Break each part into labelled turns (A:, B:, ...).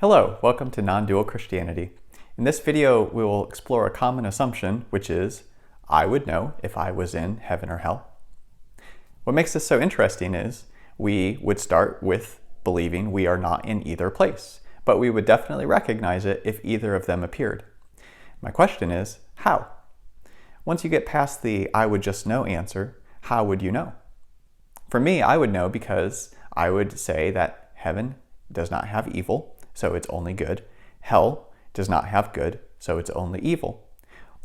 A: Hello, welcome to Non-Dual Christianity. In this video, we will explore a common assumption, which is, I would know if I was in heaven or hell. What makes this so interesting is, we would start with believing we are not in either place, but we would definitely recognize it if either of them appeared. My question is, how? Once you get past the I would just know answer, how would you know? For me, I would know because I would say that heaven does not have evil, so it's only good. Hell does not have good, so it's only evil.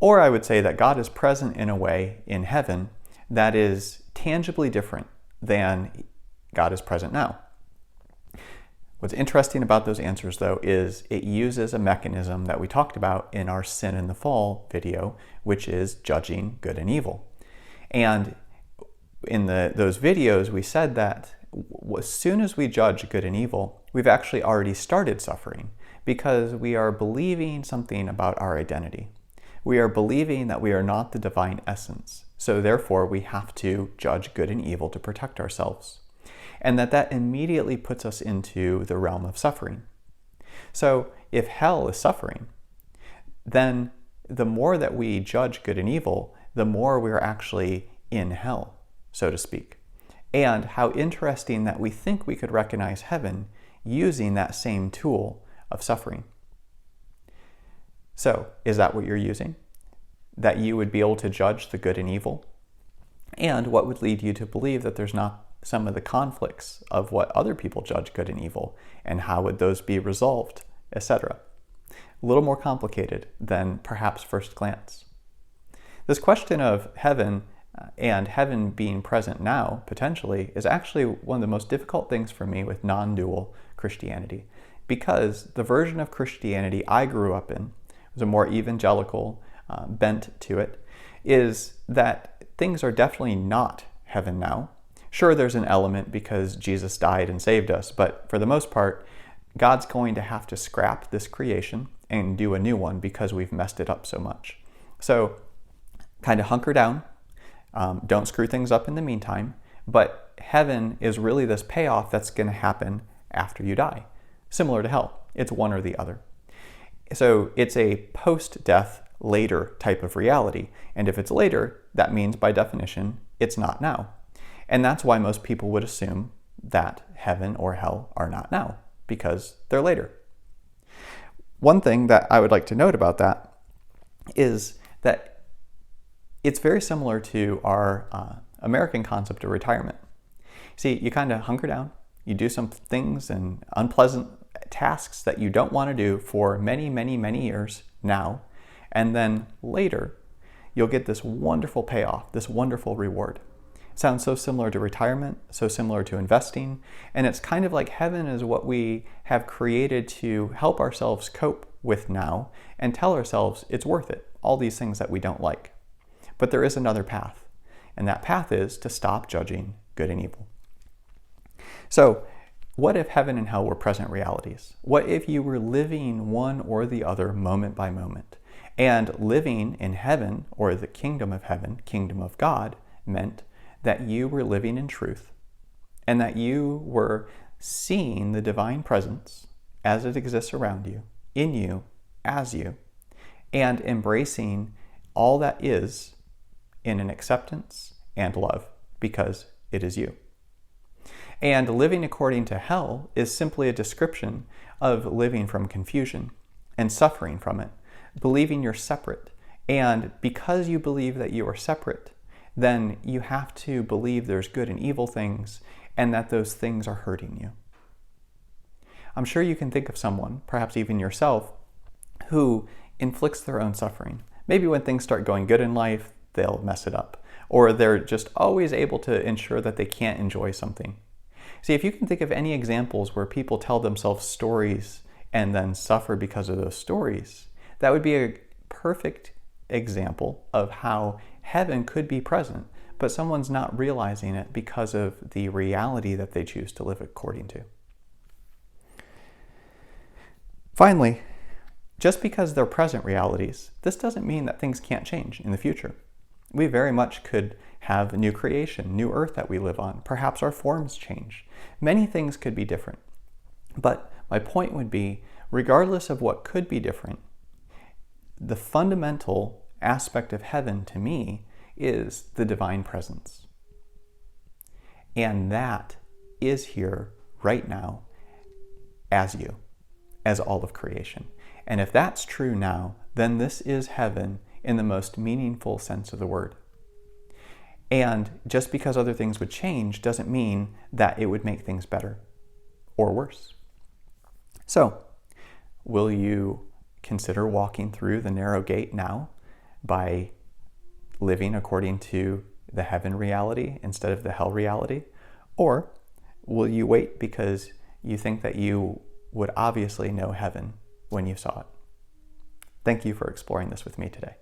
A: Or I would say that God is present in a way in heaven that is tangibly different than God is present now. What's interesting about those answers, though, is it uses a mechanism that we talked about in our Sin in the Fall video, which is judging good and evil. And in those videos, we said that as soon as we judge good and evil, we've actually already started suffering because we are believing something about our identity. We are believing that we are not the divine essence, so therefore we have to judge good and evil to protect ourselves. And that immediately puts us into the realm of suffering. So if hell is suffering, then the more that we judge good and evil, the more we're actually in hell, so to speak. And how interesting that we think we could recognize heaven using that same tool of suffering. So, is that what you're using? That you would be able to judge the good and evil? And what would lead you to believe that there's not some of the conflicts of what other people judge good and evil, and how would those be resolved, etc.? A little more complicated than perhaps first glance. This question of heaven and heaven being present now, potentially, is actually one of the most difficult things for me with non-dual Christianity, because the version of Christianity I grew up in was a more evangelical bent to it, is that things are definitely not heaven now. Sure, there's an element because Jesus died and saved us, but for the most part, God's going to have to scrap this creation and do a new one because we've messed it up so much. So, kind of hunker down. Don't screw things up in the meantime, but heaven is really this payoff that's going to happen after you die. Similar to hell, it's one or the other. So it's a post-death, later type of reality. And if it's later, that means by definition, it's not now. And that's why most people would assume that heaven or hell are not now, because they're later. One thing that I would like to note about that is that it's very similar to our American concept of retirement. See, you kind of hunker down, you do some things and unpleasant tasks that you don't want to do for many, many, many years now, and then later, you'll get this wonderful payoff, this wonderful reward. It sounds so similar to retirement, so similar to investing, and it's kind of like heaven is what we have created to help ourselves cope with now and tell ourselves it's worth it, all these things that we don't like. But there is another path, and that path is to stop judging good and evil. So, what if heaven and hell were present realities? What if you were living one or the other moment by moment? And living in heaven, or the kingdom of heaven, kingdom of God, meant that you were living in truth, and that you were seeing the divine presence as it exists around you, in you, as you, and embracing all that is in an acceptance and love, because it is you. And living according to hell is simply a description of living from confusion and suffering from it, believing you're separate. And because you believe that you are separate, then you have to believe there's good and evil things, and that those things are hurting you. I'm sure you can think of someone, perhaps even yourself, who inflicts their own suffering. Maybe when things start going good in life, they'll mess it up. Or they're just always able to ensure that they can't enjoy something. See, if you can think of any examples where people tell themselves stories and then suffer because of those stories, that would be a perfect example of how heaven could be present, but someone's not realizing it because of the reality that they choose to live according to. Finally, just because they're present realities, this doesn't mean that things can't change in the future. We very much could have new creation, new earth that we live on. Perhaps our forms change. Many things could be different. But my point would be, regardless of what could be different, the fundamental aspect of heaven to me is the divine presence. And that is here right now as you, as all of creation. And if that's true now, then this is heaven in the most meaningful sense of the word. And just because other things would change doesn't mean that it would make things better or worse. So, will you consider walking through the narrow gate now by living according to the heaven reality instead of the hell reality? Or will you wait because you think that you would obviously know heaven when you saw it? Thank you for exploring this with me today.